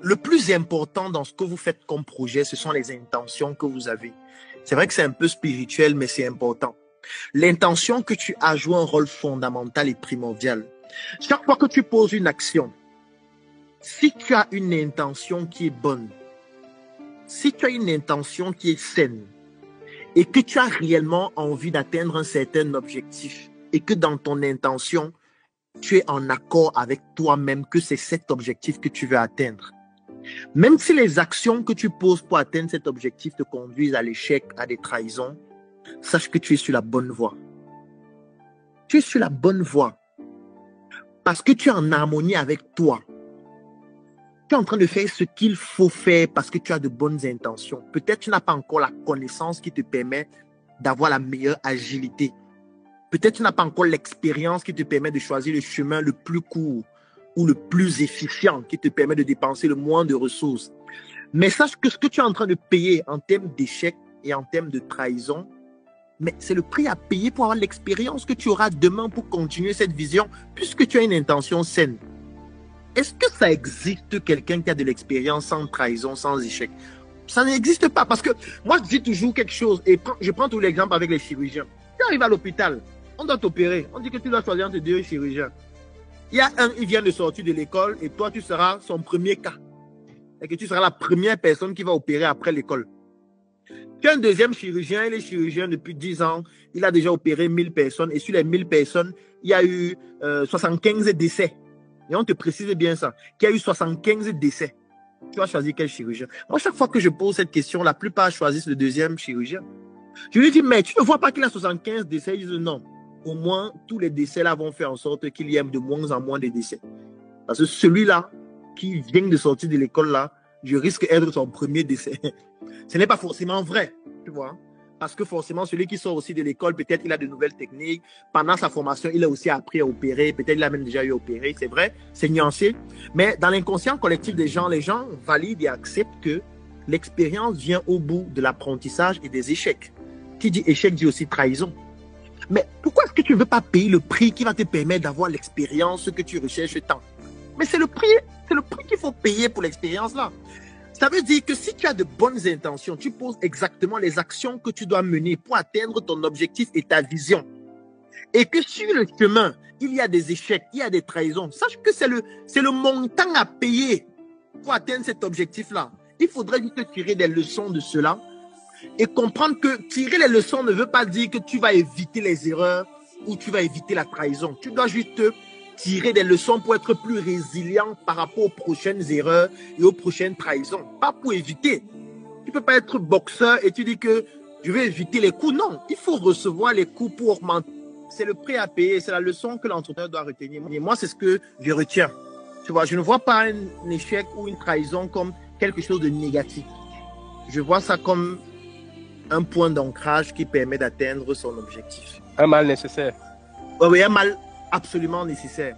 le plus important dans ce que vous faites comme projet, ce sont les intentions que vous avez. C'est vrai que c'est un peu spirituel, mais c'est important. L'intention que tu as joue un rôle fondamental et primordial. Chaque fois que tu poses une action, si tu as une intention qui est bonne, si tu as une intention qui est saine, et que tu as réellement envie d'atteindre un certain objectif, et que dans ton intention, tu es en accord avec toi-même que c'est cet objectif que tu veux atteindre. Même si les actions que tu poses pour atteindre cet objectif te conduisent à l'échec, à des trahisons, sache que tu es sur la bonne voie. Tu es sur la bonne voie. Parce que tu es en harmonie avec toi. Tu es en train de faire ce qu'il faut faire parce que tu as de bonnes intentions. Peut-être tu n'as pas encore la connaissance qui te permet d'avoir la meilleure agilité. Peut-être tu n'as pas encore l'expérience qui te permet de choisir le chemin le plus court ou le plus efficient, qui te permet de dépenser le moins de ressources. Mais sache que ce que tu es en train de payer en termes d'échec et en termes de trahison, mais c'est le prix à payer pour avoir l'expérience que tu auras demain pour continuer cette vision, puisque tu as une intention saine. Est-ce que ça existe quelqu'un qui a de l'expérience sans trahison, sans échec? Ça n'existe pas, parce que moi je dis toujours quelque chose, et je prends tout l'exemple avec les chirurgiens. Tu arrives à l'hôpital, on doit t'opérer, on dit que tu dois choisir entre deux chirurgiens. Il y a un, il vient de sortir de l'école et toi, tu seras son premier cas. Et que tu seras la première personne qui va opérer après l'école. Tu as un deuxième chirurgien, il est chirurgien depuis 10 ans, il a déjà opéré 1000 personnes et sur les 1000 personnes, il y a eu 75 décès. Et on te précise bien ça, qu'il y a eu 75 décès. Tu vas choisir quel chirurgien? Moi, chaque fois que je pose cette question, la plupart choisissent le deuxième chirurgien. Je lui dis, mais tu ne vois pas qu'il a 75 décès? Ils disent non. Au moins, tous les décès-là vont faire en sorte qu'il y ait de moins en moins de décès. Parce que celui-là, qui vient de sortir de l'école-là, je risque d'être son premier décès. Ce n'est pas forcément vrai, tu vois. Parce que forcément, celui qui sort aussi de l'école, peut-être il a de nouvelles techniques. Pendant sa formation, il a aussi appris à opérer. Peut-être il a même déjà eu opéré. C'est vrai, c'est nuancé. Mais dans l'inconscient collectif des gens, les gens valident et acceptent que l'expérience vient au bout de l'apprentissage et des échecs. Qui dit échec dit aussi trahison. Mais pourquoi est-ce que tu ne veux pas payer le prix qui va te permettre d'avoir l'expérience que tu recherches tant? Mais c'est le prix qu'il faut payer pour l'expérience-là. Ça veut dire que si tu as de bonnes intentions, tu poses exactement les actions que tu dois mener pour atteindre ton objectif et ta vision. Et que sur le chemin, il y a des échecs, il y a des trahisons. Sache que c'est le montant à payer pour atteindre cet objectif-là. Il faudrait juste tirer des leçons de cela et comprendre que tirer les leçons ne veut pas dire que tu vas éviter les erreurs ou tu vas éviter la trahison. Tu dois juste tirer des leçons pour être plus résilient par rapport aux prochaines erreurs et aux prochaines trahisons. Pas pour éviter. Tu ne peux pas être boxeur et tu dis que je vais éviter les coups. Non, il faut recevoir les coups pour augmenter. C'est le prix à payer, c'est la leçon que l'entrepreneur doit retenir. Et moi, c'est ce que je retiens. Tu vois, je ne vois pas un échec ou une trahison comme quelque chose de négatif. Je vois ça comme un point d'ancrage qui permet d'atteindre son objectif. Un mal nécessaire. Oui, un mal absolument nécessaire.